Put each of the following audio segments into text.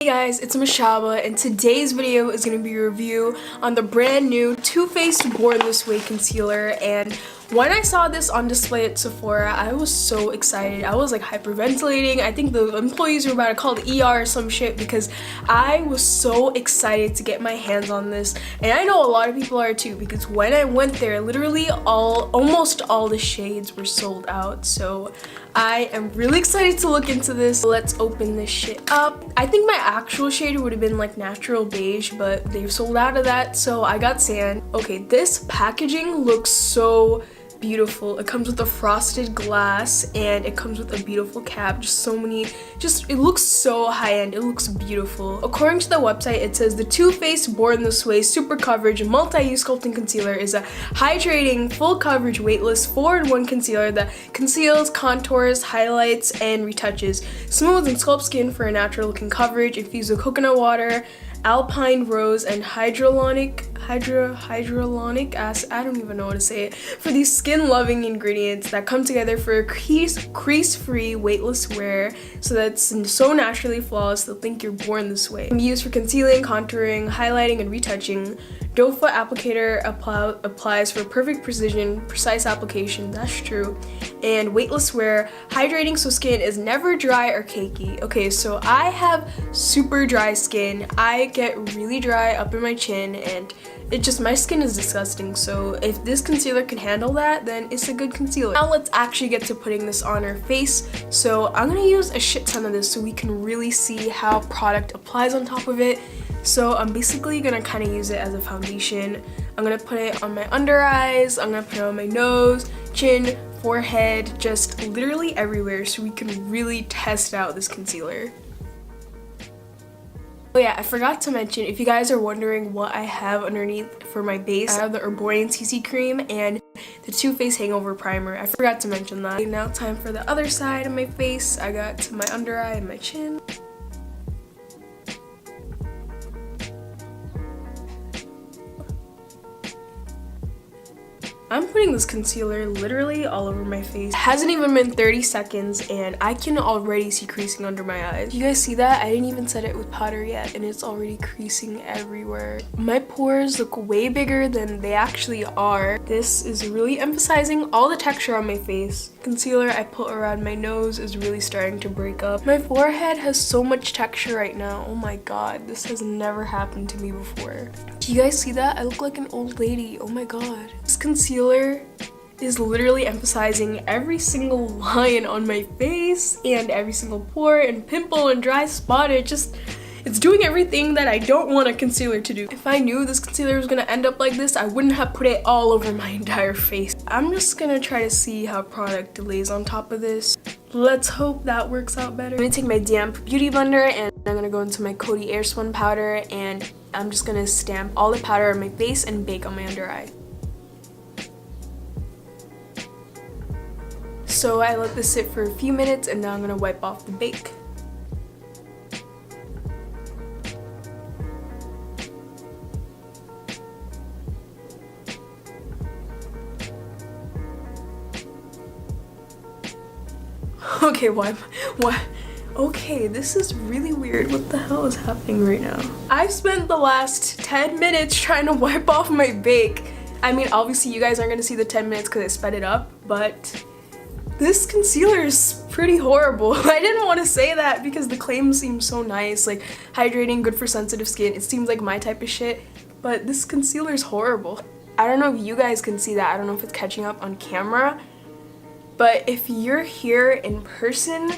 Hey guys, it's Mashaba, and today's video is going to be a review on the brand new Too Faced Born This Way concealer. And when I saw this on display at Sephora, I was so excited. I was like hyperventilating. I think the employees were about to call the ER or some shit because I was so excited to get my hands on this. And I know a lot of people are too, because when I went there, literally almost all the shades were sold out. So I am really excited to look into this. Let's open this shit up. I think my actual shade would have been like natural beige, but they've sold out of that, so I got sand. Okay, this packaging looks so beautiful. It comes with a frosted glass and it comes with a beautiful cap. It looks so high-end. It looks beautiful. According to the website, it says the Too Faced Born This Way Super Coverage Multi-Use Sculpting Concealer is a hydrating, full coverage, weightless 4-in-1 concealer that conceals, contours, highlights, and retouches. Smooths and sculpts skin for a natural looking coverage. Infused with coconut water, alpine rose, and hyaluronic acid, I don't even know how to say it, for these skin-loving ingredients that come together for a crease-free, weightless wear, so that's so naturally flawless they'll think you're born this way. Used for concealing, contouring, highlighting, and retouching. Doe-foot applicator applies for perfect precision, precise application, that's true. And weightless wear, hydrating so skin is never dry or cakey. Okay, so I have super dry skin. I get really dry up in my chin, and my skin is disgusting. So if this concealer can handle that, then it's a good concealer. Now let's actually get to putting this on our face. So I'm gonna use a shit ton of this so we can really see how product applies on top of it. So I'm basically gonna kind of use it as a foundation. I'm gonna put it on my under eyes, I'm gonna put it on my nose, chin, forehead, just literally everywhere so we can really test out this concealer. Oh yeah, I forgot to mention, if you guys are wondering what I have underneath for my base, I have the Erborian CC cream and the Too Faced Hangover Primer. I forgot to mention that. Okay, now time for the other side of my face. I got my under eye and my chin. I'm putting this concealer literally all over my face. It hasn't even been 30 seconds and I can already see creasing under my eyes. You guys see that? I didn't even set it with powder yet and it's already creasing everywhere. My pores look way bigger than they actually are. This is really emphasizing all the texture on my face. Concealer I put around my nose is really starting to break up. My forehead has so much texture right now. Oh my god, this has never happened to me before. Do you guys see that? I look like an old lady. Oh my god. This concealer is literally emphasizing every single line on my face and every single pore and pimple and dry spot. It's doing everything that I don't want a concealer to do. If I knew this concealer was gonna end up like this, I wouldn't have put it all over my entire face. I'm just gonna try to see how product lays on top of this. Let's hope that works out better. I'm gonna take my damp beauty blender and I'm gonna go into my Coty Airspun powder and I'm just gonna stamp all the powder on my face and bake on my under eye. So I let this sit for a few minutes and now I'm gonna wipe off the bake. Okay, what? Okay, this is really weird. What the hell is happening right now? I've spent the last 10 minutes trying to wipe off my bake. I mean, obviously you guys aren't gonna see the 10 minutes because I sped it up, but this concealer is pretty horrible. I didn't want to say that because the claim seems so nice, like hydrating, good for sensitive skin. It seems like my type of shit, but this concealer is horrible. I don't know if you guys can see that. I don't know if it's catching up on camera, but if you're here in person,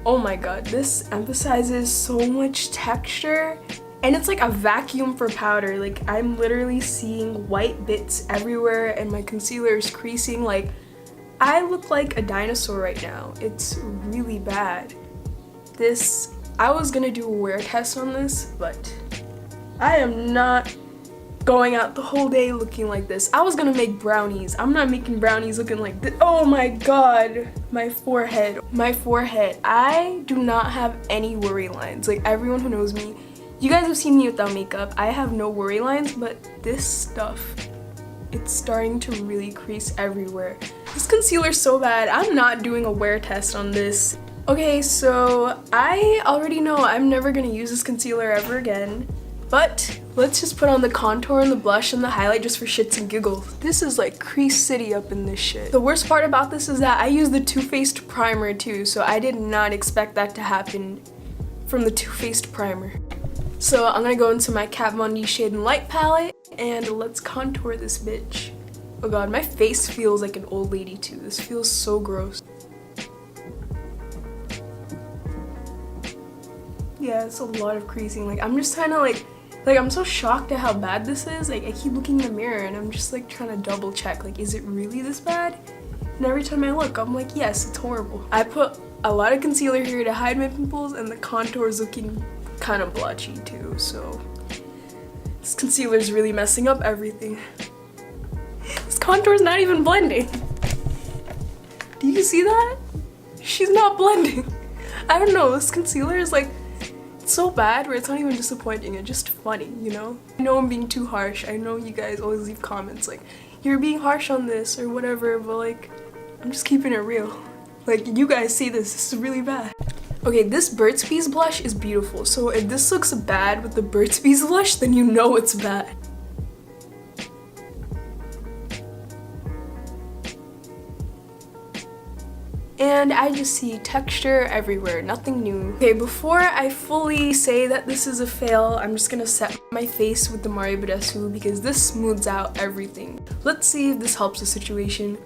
oh my god, this emphasizes so much texture and it's like a vacuum for powder. Like I'm literally seeing white bits everywhere and my concealer is creasing. Like I look like a dinosaur right now. It's really bad. I was gonna do a wear test on this, but I am not going out the whole day looking like this. I was gonna make brownies. I'm not making brownies looking like this. Oh my god, my forehead. I do not have any worry lines. Like everyone who knows me, you guys have seen me without makeup. I have no worry lines, but this stuff, it's starting to really crease everywhere. This concealer is so bad. I'm not doing a wear test on this. Okay, so I already know I'm never gonna use this concealer ever again, but let's just put on the contour and the blush and the highlight just for shits and giggles. This is like crease city up in this shit. The worst part about this is that I use the Too Faced primer too, so I did not expect that to happen from the Too Faced primer. So I'm gonna go into my Kat Von D Shade and Light palette and let's contour this bitch. Oh god, my face feels like an old lady too. This feels so gross. Yeah, it's a lot of creasing. Like, I'm just trying to like I'm so shocked at how bad this is. Like, I keep looking in the mirror and I'm just like trying to double check. Like, is it really this bad? And every time I look, I'm like, yes, it's horrible. I put a lot of concealer here to hide my pimples and the contour is looking kind of blotchy too. So this concealer is really messing up everything. This contour is not even blending. Do you see that? She's not blending. I don't know, this concealer is like so bad where it's not even disappointing, it's just funny, you know? I know I'm being too harsh. I know you guys always leave comments like, you're being harsh on this or whatever, but like, I'm just keeping it real. Like, you guys see this is really bad. Okay, this Burt's Bees blush is beautiful, so if this looks bad with the Burt's Bees blush, then you know it's bad. And I just see texture everywhere, nothing new. Okay, before I fully say that this is a fail, I'm just gonna set my face with the Badescu because this smooths out everything. Let's see if this helps the situation.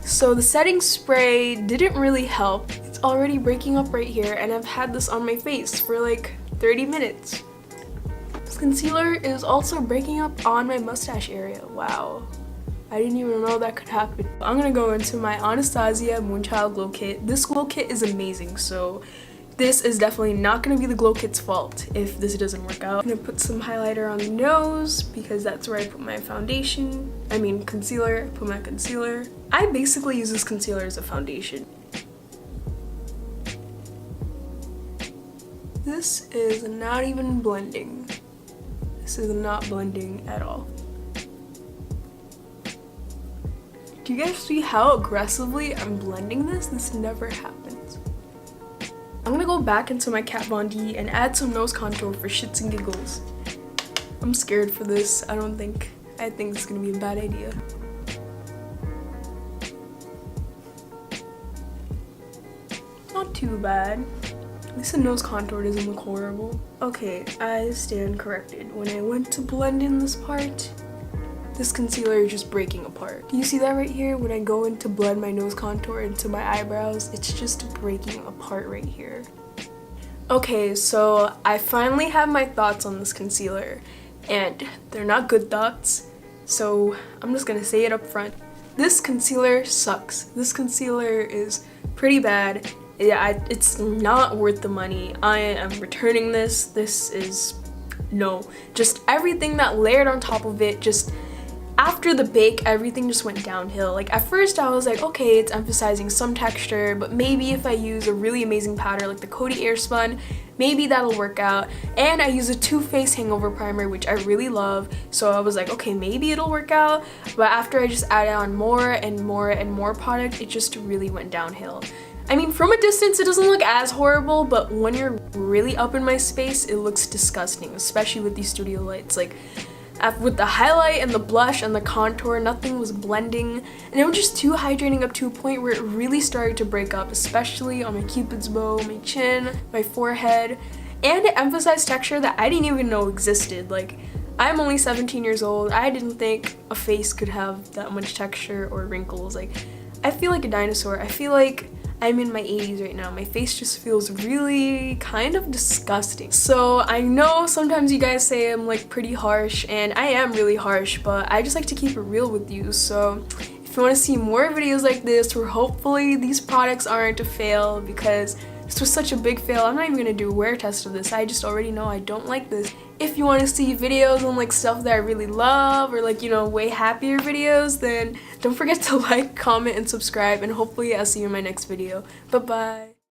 So the setting spray didn't really help. It's already breaking up right here and I've had this on my face for like 30 minutes. Concealer is also breaking up on my mustache area. Wow, I didn't even know that could happen. I'm gonna go into my Anastasia Moonchild Glow Kit. This glow kit is amazing, so this is definitely not gonna be the glow kit's fault if this doesn't work out. I'm gonna put some highlighter on the nose because that's where I put my foundation. I mean concealer, put my concealer. I basically use this concealer as a foundation. This is not even blending. This is not blending at all. Do you guys see how aggressively I'm blending this? This never happens. I'm gonna go back into my Kat Von D and add some nose contour for shits and giggles. I'm scared for this. I think it's gonna be a bad idea. Not too bad. At least the nose contour doesn't look horrible. Okay, I stand corrected. When I went to blend in this part, this concealer is just breaking apart. Do you see that right here? When I go in to blend my nose contour into my eyebrows, it's just breaking apart right here. Okay, so I finally have my thoughts on this concealer, and they're not good thoughts, so I'm just gonna say it up front. This concealer sucks. This concealer is pretty bad. Yeah, it's not worth the money. I am returning this. This is no. Just everything that layered on top of it, just after the bake, everything just went downhill. Like at first I was like, okay, it's emphasizing some texture, but maybe if I use a really amazing powder like the Coty Airspun, maybe that'll work out. And I use a Faced Hangover Primer, which I really love, so I was like, okay, maybe it'll work out. But after I just added on more and more and more product, it just really went downhill. I mean, from a distance, it doesn't look as horrible, but when you're really up in my space, it looks disgusting, especially with these studio lights. Like, with the highlight and the blush and the contour, nothing was blending, and it was just too hydrating up to a point where it really started to break up, especially on my cupid's bow, my chin, my forehead, and it emphasized texture that I didn't even know existed. Like, I'm only 17 years old. I didn't think a face could have that much texture or wrinkles. Like, I feel like a dinosaur. I feel like I'm in my 80s right now. My face just feels really kind of disgusting. So I know sometimes you guys say I'm like pretty harsh, and I am really harsh, but I just like to keep it real with you. So if you want to see more videos like this where hopefully these products aren't a fail, because this was such a big fail, I'm not even gonna do a wear test of this. I just already know I don't like this. If you want to see videos on like stuff that I really love, or like, you know, way happier videos, then don't forget to like, comment, and subscribe, and hopefully I'll see you in my next video. Bye bye.